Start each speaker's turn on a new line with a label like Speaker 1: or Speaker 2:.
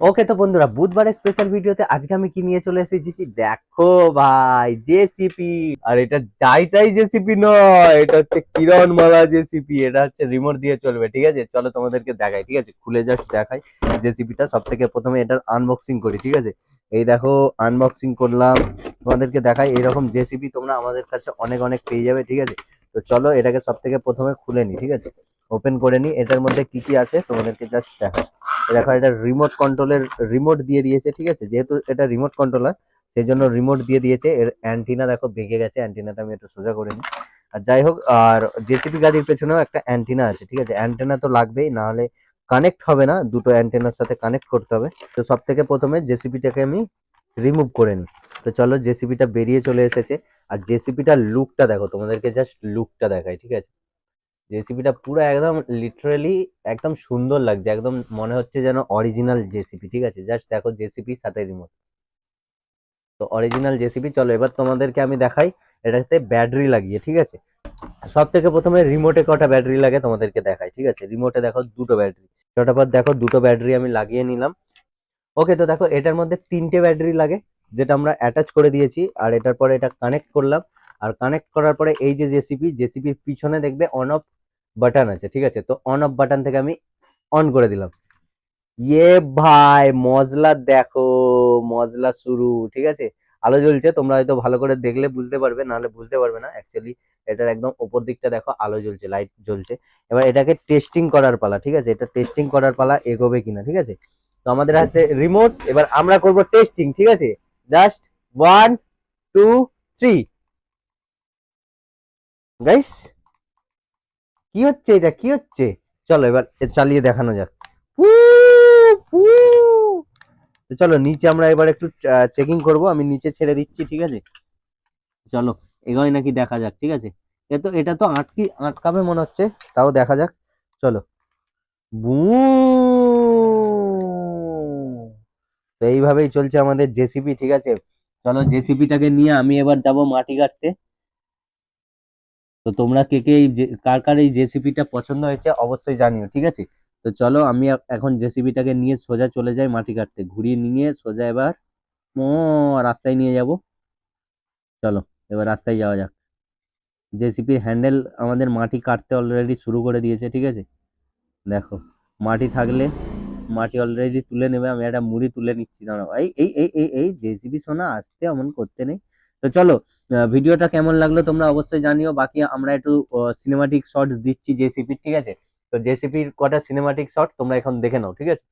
Speaker 1: ওকে তো বন্ধুরা, বুধবারের স্পেশাল ভিডিওতে আজকে আমি কি নিয়ে চলে এসেছি দেখো ভাই, জেসিপি। আর এটা যাইটাই জেসিপি নয়, এটা হচ্ছে কিরণমালা জেসিপি। এটা হচ্ছে রিমোট দিয়ে চলবে, ঠিক আছে? চলো তোমাদেরকে দেখাই, ঠিক আছে? খুলে জাস্ট দেখাই জেসিপিটা। সব থেকে প্রথমে এটার আনবক্সিং করি, ঠিক আছে? এই দেখো, আনবক্সিং করলাম। তোমাদেরকে দেখাই, এরকম জেসিপি তোমরা আমাদের কাছে অনেক অনেক পেয়ে যাবে, ঠিক আছে? তো চলো এটাকে সব থেকে প্রথমে খুলে নি, ঠিক আছে? ওপেন করে নি। এটার মধ্যে কি কি আছে তোমাদেরকে জাস্ট দেখাই। দেখো, এটা রিমোট কন্ট্রোলের রিমোট দিয়ে দিয়েছে, ঠিক আছে? যেহেতু এটা রিমোট কন্ট্রোলার, সেই জন্য রিমোট দিয়ে দিয়েছে। এর অ্যান্টিনা দেখো ভেঙে গেছে, অ্যান্টিনাটা আমি একটু সোজা করে নিই। আর যাই হোক, আর জেসিপি গাড়ির পেছনেও একটা অ্যান্টিনা আছে, ঠিক আছে? অ্যান্টেনা তো লাগবেই, না হলে কানেক্ট হবে না, দুটো অ্যান্টেনার সাথে কানেক্ট করতে হবে। তো সব থেকে প্রথমে জেসিপিটাকে আমি রিমুভ করে নিই। তো চলো, জেসিপিটা বেরিয়ে চলে এসেছে। আর জেসিপিটার লুকটা দেখো, তোমাদেরকে জাস্ট লুকটা দেখাই, ঠিক আছে? জেসিপিটা পুরো একদম লিটারালি একদম সুন্দর লাগছে, একদম মনে হচ্ছে যেন অরিজিনাল জেসিপি, ঠিক আছে? জাস্ট দেখো, জেসিপি সাথে রিমোট, তো অরিজিনাল জেসিপি। চলো এবার তোমাদেরকে আমি দেখাই এটাতে ব্যাটারি লাগিয়ে, ঠিক আছে? সব থেকে প্রথমে রিমোটে কটা ব্যাটারি লাগে তোমাদেরকে দেখাই, ঠিক আছে? রিমোটে দেখো দুটো ব্যাটারি। চটাপট দেখো, দুটো ব্যাটারি আমি লাগিয়ে নিলাম। ওকে, তো দেখো এটার মধ্যে তিনটে ব্যাটারি লাগে, যেটা আমরা অ্যাটাচ করে দিয়েছি। আর এটার পরে এটা কানেক্ট করলাম। আর কানেক্ট করার পরে এই যে জেসিপির পিছনে দেখবে অন অফ বাটন আছে, ঠিক আছে? তো অন অফ বাটন থেকে আমি অন করে দিলাম। ইয়ে ভাই, মজলা দেখো, মজলা শুরু, ঠিক আছে? আলো জ্বলছে, তোমরা হয়তো ভালো করে দেখলে বুঝতে পারবে, নাহলে বুঝতে পারবে না অ্যাকচুয়ালি। এটার একদম উপর দিকটা দেখো, আলো জ্বলছে, লাইট জ্বলছে। এবার এটাকে টেস্টিং করার পালা, ঠিক আছে? এটা টেস্টিং করার পালা, এগোবে কিনা, ঠিক আছে? তো আমাদের আছে রিমোট, এবার আমরা করব টেস্টিং, ঠিক আছে? জাস্ট 1 2 3। গাইস, কি হচ্ছে? এটা কি হচ্ছে? চলো এবার চালিয়ে দেখানো যাক। ফু, ফু। তো চলো নিচে আমরা এবার একটু চেকিং করব। আমি নিচে ছেড়ে দিচ্ছি, ঠিক আছে? চলো এগোয় নাকি দেখা যাক, ঠিক আছে? এটা তো আটকাবে মনে হচ্ছে, তাও দেখা যাক। চলো। বু, তো এইভাবেই চলছে আমাদের জেসিপি, ঠিক আছে? চলো, জেসিপিটাকে নিয়ে আমি এবার যাব মাটি কাটতে। তো তোমরা কে কে কার কার এই জেসিপিটা পছন্দ হয়েছে অবশ্যই জানিও, ঠিক আছে? তো চলো, আমি এখন জেসিপিটাকে নিয়ে সোজা চলে যাই মাটি কাটতে, ঘুরিয়ে নিয়ে সোজা এবার ও রাস্তায় নিয়ে যাব। চলো এবার রাস্তায় যাওয়া যাক। জেসিপির হ্যান্ডেল আমাদের মাটি কাটতে অলরেডি শুরু করে দিয়েছে, ঠিক আছে? দেখো, মাটি থাকলে মাটি অলরেডি তুলে নেবে। আমি একটা মুড়ি তুলে নিচ্ছি, দাঁড়াও। এই জেসিপি সোনা, আসতে অমন করতে নেই। তো চলো, ভিডিওটা কেমন লাগলো তোমরা অবশ্যই জানিও। বাকি আমরা একটু সিনেমাটিক শর্টস দিচ্ছি জেসিপির, ঠিক আছে? তো জেসিপির কটা সিনেমাটিক শর্ট তোমরা এখন দেখে নাও, ঠিক আছে?